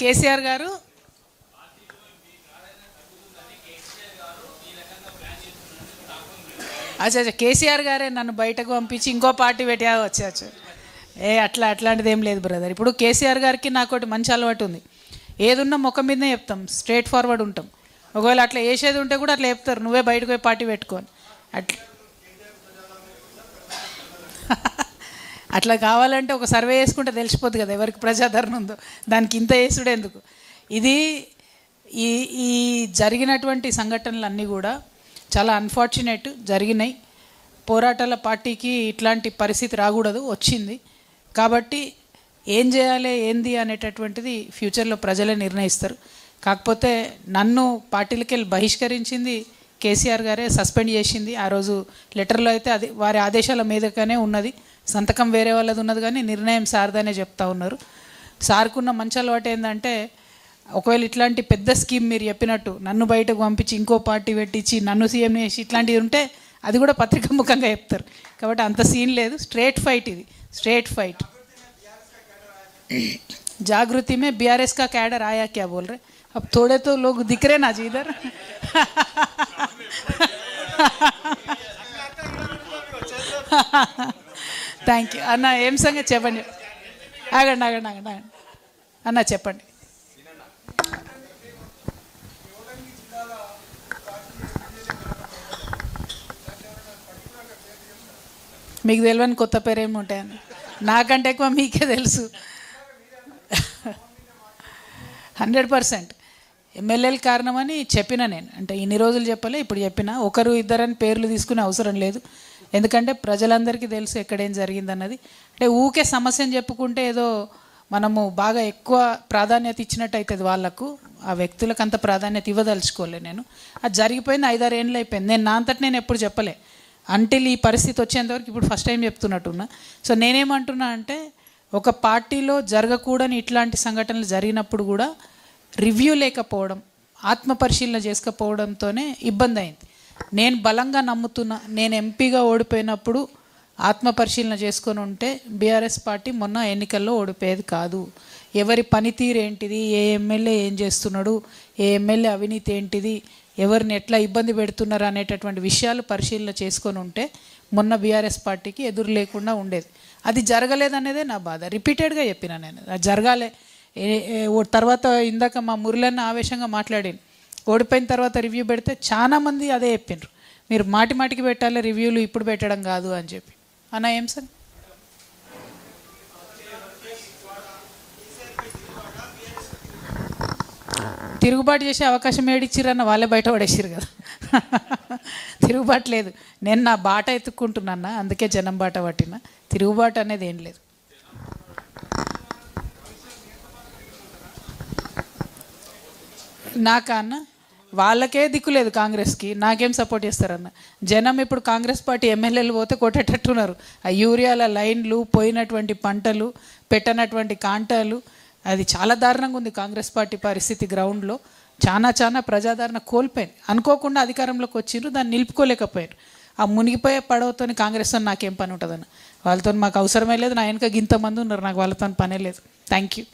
కేసీఆర్ గారు అచ్చా కేసీఆర్ గారే నన్ను బయటకు పంపించి ఇంకో పార్టీ పెట్టా వచ్చాచ్చు. అట్లాంటిది ఏం లేదు బ్రదర్. ఇప్పుడు కేసీఆర్ గారికి నాకు ఒకటి మంచి అలవాటు ఉంది, ఏదున్నా ముఖం మీదనే చెప్తాం, స్ట్రేట్ ఫార్వర్డ్ ఉంటాం. ఒకవేళ అట్లా వేసేది ఉంటే కూడా అట్లా చెప్తారు, నువ్వే బయటకు పోయి పార్టీ పెట్టుకొని. అట్లా కావాలంటే ఒక సర్వే వేసుకుంటే తెలిసిపోద్ది కదా ఎవరికి ప్రజాదరణ ఉందో, దానికి ఇంత వేసుడు ఎందుకు. ఇది ఈ జరిగినటువంటి సంఘటనలన్నీ కూడా చాలా అన్ఫార్చునేట్ జరిగినాయి. పోరాటాల పార్టీకి ఇట్లాంటి పరిస్థితి రాకూడదు, వచ్చింది. కాబట్టి ఏం చేయాలి ఏంది అనేటటువంటిది ఫ్యూచర్లో ప్రజలే నిర్ణయిస్తారు. కాకపోతే నన్ను పార్టీలకి వెళ్ళి బహిష్కరించింది కేసీఆర్ గారే, సస్పెండ్ చేసింది. ఆ రోజు లెటర్లో అయితే అది వారి ఆదేశాల మీదగానే ఉన్నది, సంతకం వేరే వాళ్ళది ఉన్నది, కానీ నిర్ణయం సార్దనే చెప్తా ఉన్నారు. సార్కున్న మంచి అలవాటు ఏంటంటే, ఒకవేళ ఇట్లాంటి పెద్ద స్కీమ్ మీరు చెప్పినట్టు నన్ను బయటకు పంపించి ఇంకో పార్టీ పెట్టించి నన్ను సీఎం చేసి ఇట్లాంటివి ఉంటే అది కూడా పత్రికా ముఖంగా చెప్తారు. కాబట్టి అంత సీన్ లేదు, స్ట్రేట్ ఫైట్ ఇది, स्ट्रेट फाइट। जागृति में बीआरएस का कैडर आया, क्या बोल रहे? अब थोड़े तो लोग दिख रहे ना जी इधर। థ్యాంక్ యూ అన్న. ఏం సంగతి చెప్పండి. ఆగండి ఆగండి ఆగండి ఆగండి అన్న చెప్పండి. మీకు తెలియని కొత్త పేరు ఏమి ఉంటాయని నాకంటే ఎక్కువ మీకే తెలుసు. 100% ఎమ్మెల్యేల కారణమని చెప్పిన నేను, అంటే ఇన్ని రోజులు చెప్పలే, ఇప్పుడు చెప్పిన. ఒకరు ఇద్దరని పేర్లు తీసుకునే అవసరం లేదు, ఎందుకంటే ప్రజలందరికీ తెలుసు ఎక్కడేం జరిగిందన్నది. అంటే ఊకే సమస్యను చెప్పుకుంటే ఏదో మనము బాగా ఎక్కువ ప్రాధాన్యత ఇచ్చినట్టు అవుతుంది వాళ్ళకు, ఆ వ్యక్తులకు అంత ప్రాధాన్యత ఇవ్వదలుచుకోలే నేను. అది జరిగిపోయింది, 5-6 ఏళ్ళు అయిపోయింది. నేను నా అంతటి నేను ఎప్పుడు చెప్పలే, అంటిల్ ఈ పరిస్థితి వచ్చేంతవరకు ఇప్పుడు ఫస్ట్ టైం చెప్తున్నట్టున్నా. సో నేనేమంటున్నా అంటే, ఒక పార్టీలో జరగకూడని ఇట్లాంటి సంఘటనలు జరిగినప్పుడు కూడా రివ్యూ లేకపోవడం, ఆత్మపరిశీలన చేసుకపోవడంతోనే ఇబ్బంది అయింది. నేను బలంగా నమ్ముతున్నా, నేను ఎంపీగా ఓడిపోయినప్పుడు ఆత్మపరిశీలన చేసుకొని ఉంటే బీఆర్ఎస్ పార్టీ మొన్న ఎన్నికల్లో ఓడిపోయేది కాదు. ఎవరి పనితీరు ఏంటిది, ఏ ఎమ్మెల్యే ఏం చేస్తున్నాడు, ఏ ఎమ్మెల్యే అవినీతి ఏంటిది, ఎవరిని ఎట్లా ఇబ్బంది పెడుతున్నారు అనేటటువంటి విషయాలు పరిశీలన చేసుకొని ఉంటే మొన్న బీఆర్ఎస్ పార్టీకి ఎదురు లేకుండా ఉండేది. అది జరగలేదనేదే నా బాధ. రిపీటెడ్గా చెప్పిన నేను, అది జరగాలే. తర్వాత ఇందాక మా మురళన్న ఆవేశంగా మాట్లాడాను, ఓడిపోయిన తర్వాత రివ్యూ పెడితే చాలామంది అదే చెప్పిండ్రు, మీరు మాటి మాటికి పెట్టాలి రివ్యూలు, ఇప్పుడు పెట్టడం కాదు అని చెప్పి. అన్న ఏం సార్? తిరుగుబాటు చేసే అవకాశం ఏడిచ్చిరన్న వాళ్ళే బయట పడేసారు కదా. తిరుగుబాటు లేదు, నేను నా బాట ఎత్తుక్కుంటున్నా, అందుకే జనం బాట పట్టిన. తిరుగుబాటు అనేది ఏం లేదు. నాకా అన్న, వాళ్ళకే దిక్కులేదు కాంగ్రెస్కి, నాకేం సపోర్ట్ చేస్తారన్న. జనం ఇప్పుడు కాంగ్రెస్ పార్టీ ఎమ్మెల్యేలు పోతే కొట్టేటట్టున్నారు. ఆ యూరియాల లైన్లు, పోయినటువంటి పంటలు, పెట్టనటువంటి కాంటాలు, అది చాలా దారుణంగా ఉంది కాంగ్రెస్ పార్టీ పరిస్థితి. గ్రౌండ్లో చాలా ప్రజాదరణ కోల్పోయింది. అనుకోకుండా అధికారంలోకి వచ్చిండ్రు, దాన్ని నిలుపుకోలేకపోయారు. ఆ మునిగిపోయే పడవతో కాంగ్రెస్తో నాకేం పని ఉంటుందన్న, వాళ్ళతో మాకు అవసరమే లేదు. నా వెనక ఇంతమంది ఉన్నారు, నాకు వాళ్ళతో పనే లేదు. Thank you.